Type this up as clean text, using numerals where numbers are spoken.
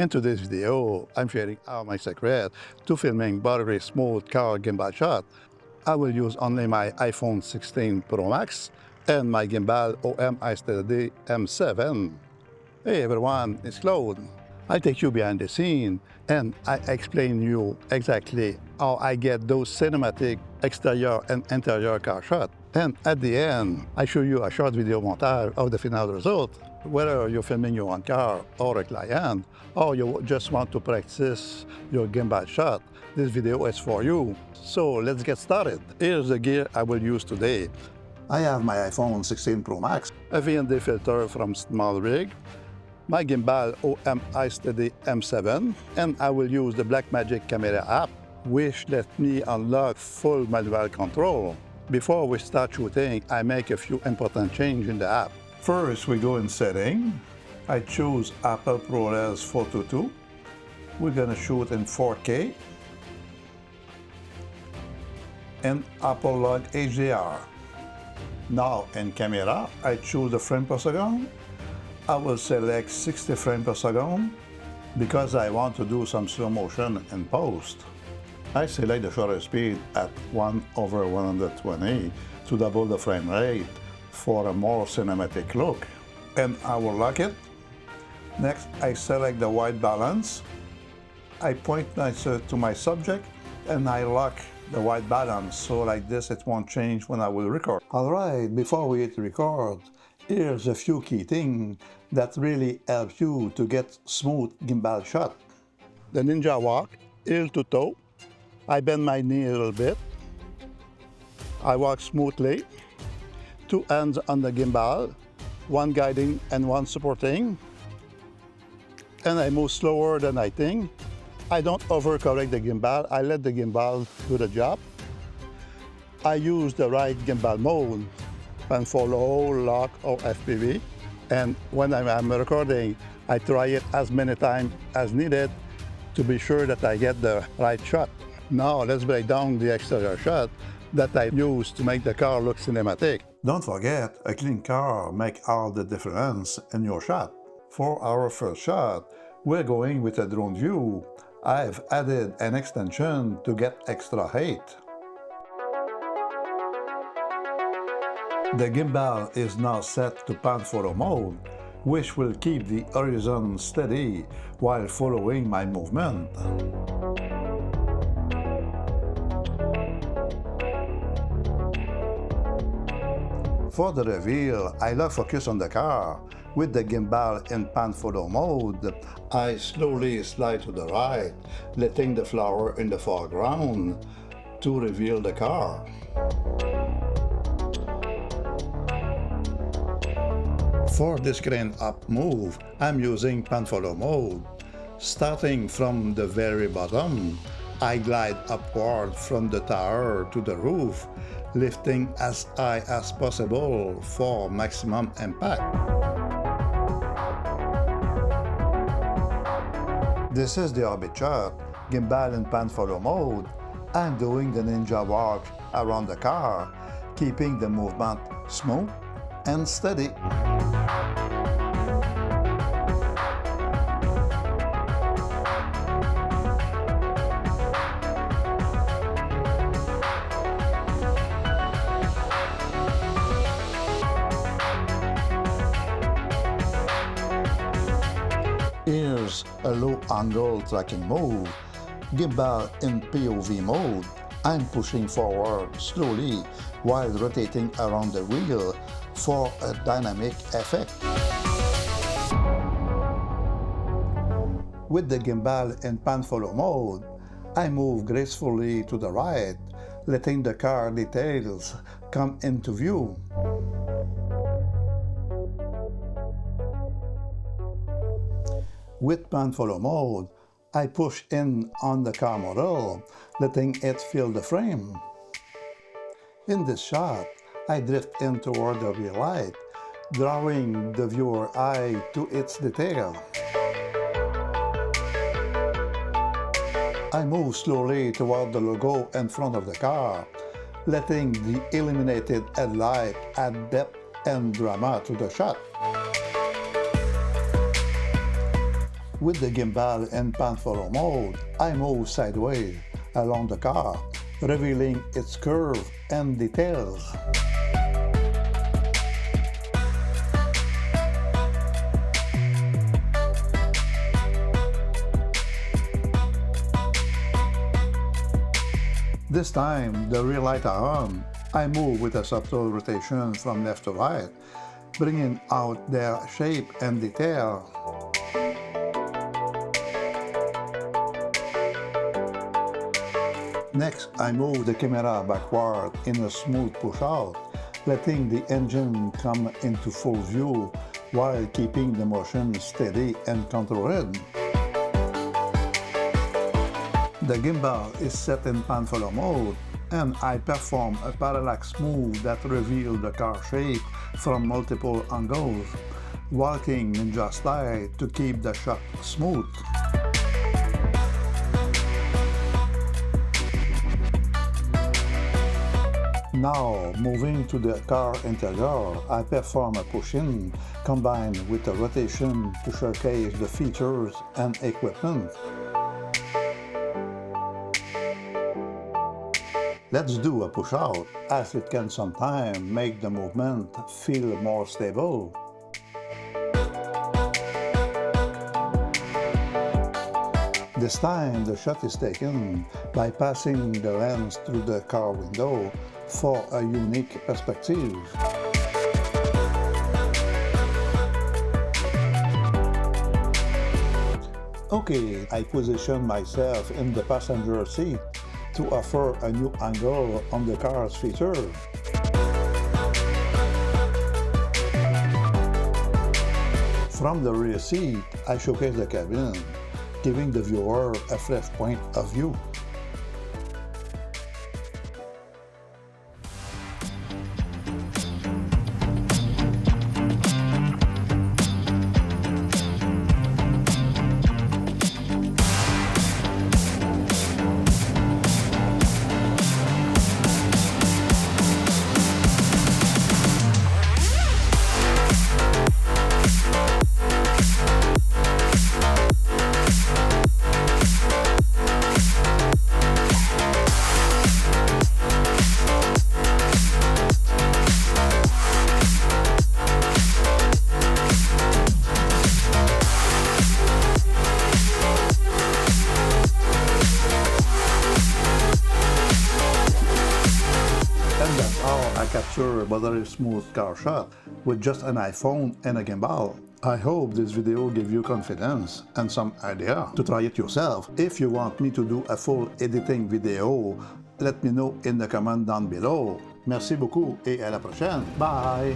In today's video, I'm sharing all my secret to filming buttery smooth car gimbal shot. I will use only my iPhone 16 Pro Max and my gimbal Hohem iSteady M7. Hey everyone, it's Claude. I take you behind the scene and I explain you exactly how I get those cinematic exterior and interior car shots. And at the end, I show you a short video montage of the final result. Whether you're filming your own car or a client, or you just want to practice your gimbal shot, this video is for you. So let's get started. Here's the gear I will use today. I have my iPhone 16 Pro Max, a V&D filter from Small Rig, my gimbal Hohem iSteady M7, and I will use the Blackmagic camera app, which let me unlock full manual control. Before we start shooting, I make a few important changes in the app. First, we go in Setting. I choose Apple ProRes Photo 2. We're gonna shoot in 4K and Apple Log HDR. Now in Camera, I choose the frame per second. I will select 60 frames per second because I want to do some slow motion in post. I select the shutter speed at 1/120 to double the frame rate for a more cinematic look, and I will lock it. Next, I select the white balance. I point to my subject and I lock the white balance, so like this it won't change when I will record. Alright, before we hit record, here's a few key things that really help you to get smooth gimbal shot. The ninja walk, heel to toe. I bend my knee a little bit. I walk smoothly. 2 hands on the gimbal, one guiding and one supporting. And I move slower than I think. I don't overcorrect the gimbal, I let the gimbal do the job. I use the right gimbal mode, pan follow, lock, or FPV. And when I'm recording, I try it as many times as needed to be sure that I get the right shot. Now let's break down the exterior shot that I use to make the car look cinematic. Don't forget, a clean car makes all the difference in your shot. For our first shot, we're going with a drone view. I've added an extension to get extra height. The gimbal is now set to pan photo mode, which will keep the horizon steady while following my movement. For the reveal, I lock focus on the car. With the gimbal in pan photo mode, I slowly slide to the right, letting the flower in the foreground to reveal the car. For this crane up move, I'm using pan photo mode. Starting from the very bottom, I glide upward from the tower to the roof, lifting as high as possible for maximum impact. This is the orbit shot, gimbal in pan follow mode. I'm doing the ninja walk around the car, keeping the movement smooth and steady. Here's a low angle tracking move, gimbal in POV mode. I'm pushing forward slowly while rotating around the wheel for a dynamic effect. With the gimbal in pan follow mode, I move gracefully to the right, letting the car details come into view. With pan follow mode, I push in on the car model, letting it fill the frame. In this shot, I drift in toward the rear light, drawing the viewer eye to its detail. I move slowly toward the logo in front of the car, letting the illuminated headlight add depth and drama to the shot. With the gimbal in pan follow mode, I move sideways along the car, revealing its curve and details. This time, the rear lights are on. I move with a subtle rotation from left to right, bringing out their shape and detail. Next, I move the camera backward in a smooth push-out, letting the engine come into full view while keeping the motion steady and controlled. The gimbal is set in pan follow mode, and I perform a parallax move that reveals the car shape from multiple angles, walking ninja style to keep the shot smooth. Now, moving to the car interior, I perform a push-in combined with a rotation to showcase the features and equipment. Let's do a push-out, as it can sometimes make the movement feel more stable. This time, the shot is taken by passing the lens through the car window for a unique perspective. Okay, I position myself in the passenger seat to offer a new angle on the car's features. From the rear seat, I showcase the cabin, giving the viewer a fresh point of view. I capture a very smooth car shot with just an iPhone and a gimbal. I hope this video gave you confidence and some idea to try it yourself. If you want me to do a full editing video, let me know in the comment down below. Merci beaucoup et à la prochaine. Bye!